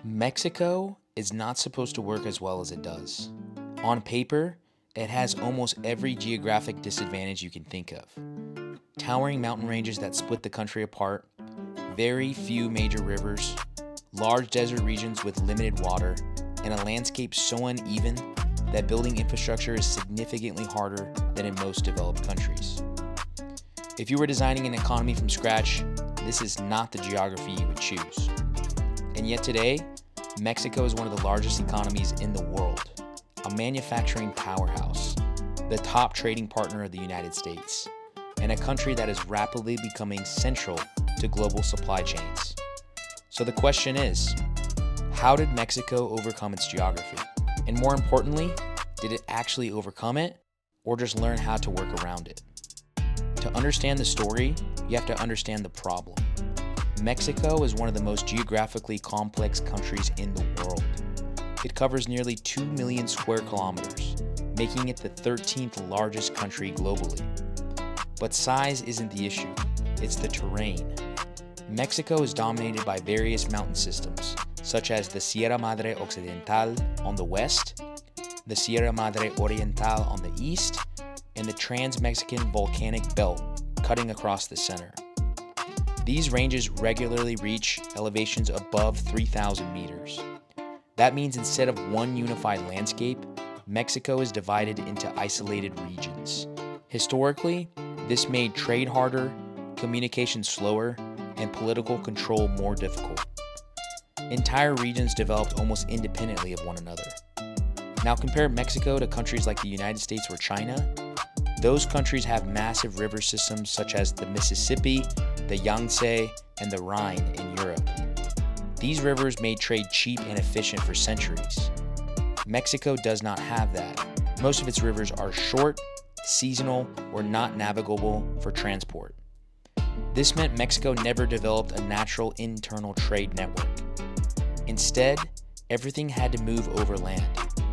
Mexico is not supposed to work as well as it does. On paper, it has almost every geographic disadvantage you can think of. Towering mountain ranges that split the country apart, very few major rivers, large desert regions with limited water, and a landscape so uneven that building infrastructure is significantly harder than in most developed countries. If you were designing an economy from scratch, this is not the geography you would choose. And yet today, Mexico is one of the largest economies in the world, a manufacturing powerhouse, the top trading partner of the United States, and a country that is rapidly becoming central to global supply chains. So the question is, how did Mexico overcome its geography? And more importantly, did it actually overcome it, or just learn how to work around it? To understand the story, you have to understand the problem. Mexico is one of the most geographically complex countries in the world. It covers nearly 2 million square kilometers, making it the 13th largest country globally. But size isn't the issue, it's the terrain. Mexico is dominated by various mountain systems, such as the Sierra Madre Occidental on the west, the Sierra Madre Oriental on the east, and the Trans-Mexican Volcanic Belt cutting across the center. These ranges regularly reach elevations above 3,000 meters. That means instead of one unified landscape, Mexico is divided into isolated regions. Historically, this made trade harder, communication slower, and political control more difficult. Entire regions developed almost independently of one another. Now compare Mexico to countries like the United States or China. Those countries have massive river systems such as the Mississippi, the Yangtze, and the Rhine in Europe. These rivers made trade cheap and efficient for centuries. Mexico does not have that. Most of its rivers are short, seasonal, or not navigable for transport. This meant Mexico never developed a natural internal trade network. Instead, everything had to move over land,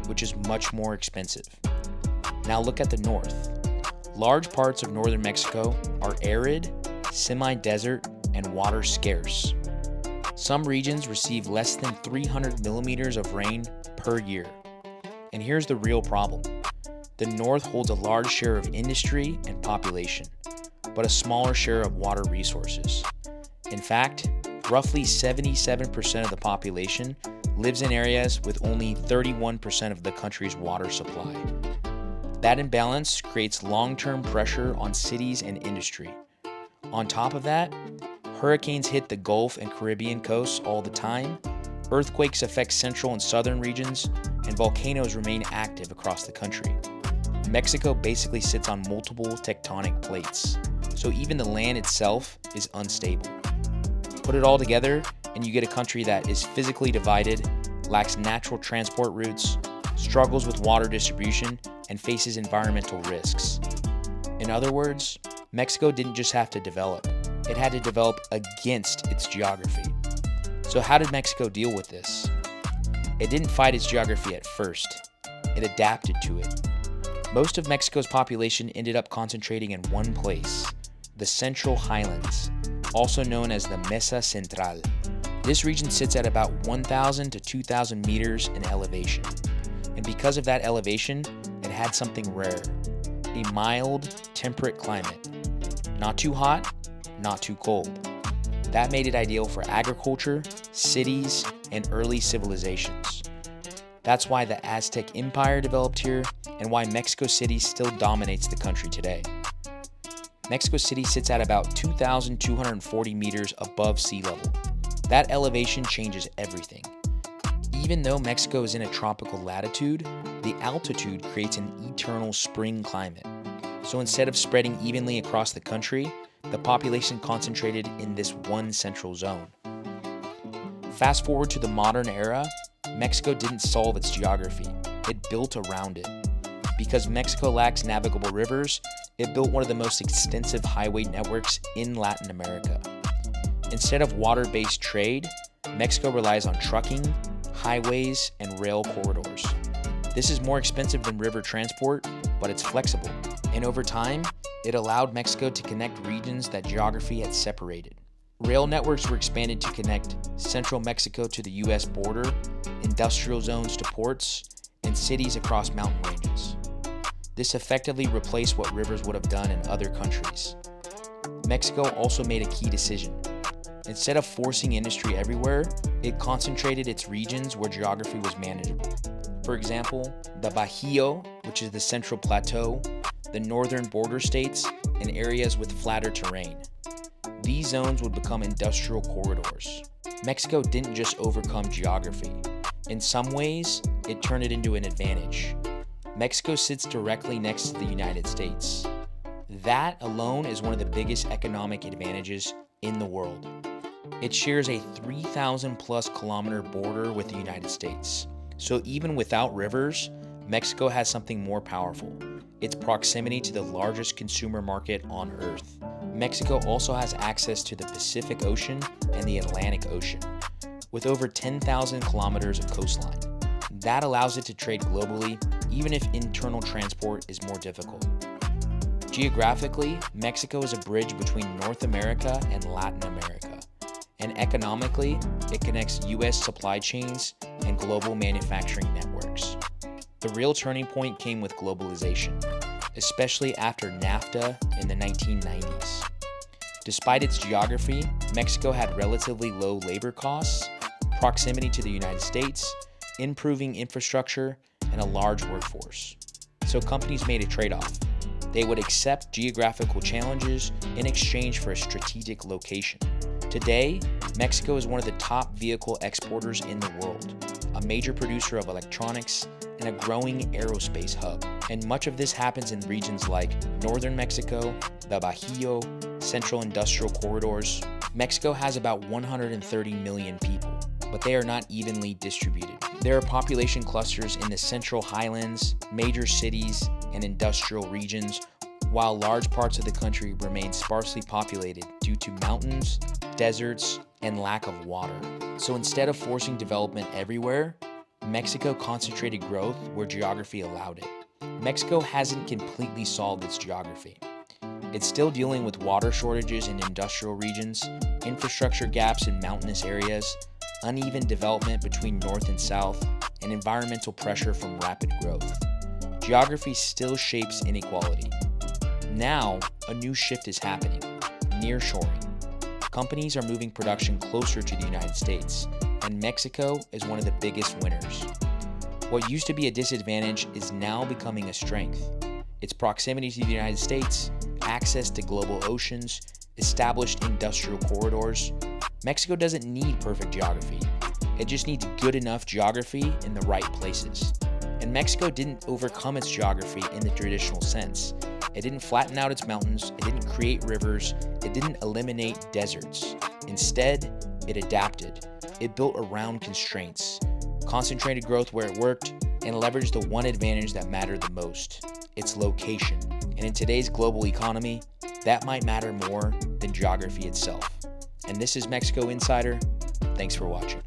which is much more expensive. Now look at the north. Large parts of northern Mexico are arid, semi-desert, and water scarce. Some regions receive less than 300 millimeters of rain per year. And here's the real problem. The north holds a large share of industry and population, but a smaller share of water resources. In fact, roughly 77% of the population lives in areas with only 31% of the country's water supply. That imbalance creates long-term pressure on cities and industry. On top of that, hurricanes hit the Gulf and Caribbean coasts all the time, earthquakes affect central and southern regions, and volcanoes remain active across the country. Mexico basically sits on multiple tectonic plates, so even the land itself is unstable. Put it all together, and you get a country that is physically divided, lacks natural transport routes, struggles with water distribution, and faces environmental risks. In other words, Mexico didn't just have to develop, it had to develop against its geography. So how did Mexico deal with this? It didn't fight its geography at first, it adapted to it. Most of Mexico's population ended up concentrating in one place, the Central Highlands, also known as the Mesa Central. This region sits at about 1,000 to 2,000 meters in elevation. And because of that elevation, it had something rare, a mild, temperate climate. Not too hot, not too cold. That made it ideal for agriculture, cities, and early civilizations. That's why the Aztec Empire developed here and why Mexico City still dominates the country today. Mexico City sits at about 2,240 meters above sea level. That elevation changes everything. Even though Mexico is in a tropical latitude, the altitude creates an eternal spring climate. So instead of spreading evenly across the country, the population concentrated in this one central zone. Fast forward to the modern era, Mexico didn't solve its geography, it built around it. Because Mexico lacks navigable rivers, it built one of the most extensive highway networks in Latin America. Instead of water-based trade, Mexico relies on trucking, highways, and rail corridors. This is more expensive than river transport, but it's flexible. And over time, it allowed Mexico to connect regions that geography had separated. Rail networks were expanded to connect central Mexico to the US border, industrial zones to ports, and cities across mountain ranges. This effectively replaced what rivers would have done in other countries. Mexico also made a key decision. Instead of forcing industry everywhere, it concentrated its regions where geography was manageable. For example, the Bajío, which is the Central Plateau, the northern border states, and areas with flatter terrain. These zones would become industrial corridors. Mexico didn't just overcome geography. In some ways, it turned it into an advantage. Mexico sits directly next to the United States. That alone is one of the biggest economic advantages in the world. It shares a 3,000 plus kilometer border with the United States. So even without rivers, Mexico has something more powerful: its proximity to the largest consumer market on Earth. Mexico also has access to the Pacific Ocean and the Atlantic Ocean, with over 10,000 kilometers of coastline. That allows it to trade globally, even if internal transport is more difficult. Geographically, Mexico is a bridge between North America and Latin America, and economically, it connects US supply chains and global manufacturing networks. The real turning point came with globalization, especially after NAFTA in the 1990s. Despite its geography, Mexico had relatively low labor costs, proximity to the United States, improving infrastructure, and a large workforce. So companies made a trade-off. They would accept geographical challenges in exchange for a strategic location. Today, Mexico is one of the top vehicle exporters in the world, a major producer of electronics, and a growing aerospace hub. And much of this happens in regions like northern Mexico, the Bajío, central industrial corridors. Mexico has about 130 million people, but they are not evenly distributed. There are population clusters in the central highlands, major cities, and industrial regions, while large parts of the country remain sparsely populated due to mountains, deserts, and lack of water. So instead of forcing development everywhere, Mexico concentrated growth where geography allowed it. Mexico hasn't completely solved its geography. It's still dealing with water shortages in industrial regions, infrastructure gaps in mountainous areas, uneven development between north and south, and environmental pressure from rapid growth. Geography still shapes inequality. Now, a new shift is happening: nearshoring. Companies are moving production closer to the United States, and Mexico is one of the biggest winners. What used to be a disadvantage is now becoming a strength. Its proximity to the United States, access to global oceans, established industrial corridors. Mexico doesn't need perfect geography. It just needs good enough geography in the right places. And Mexico didn't overcome its geography in the traditional sense. It didn't flatten out its mountains, it didn't create rivers, it didn't eliminate deserts. Instead, it adapted. It built around constraints, concentrated growth where it worked, and leveraged the one advantage that mattered the most: its location. And in today's global economy, that might matter more than geography itself. And this is Mexico Insider. Thanks for watching.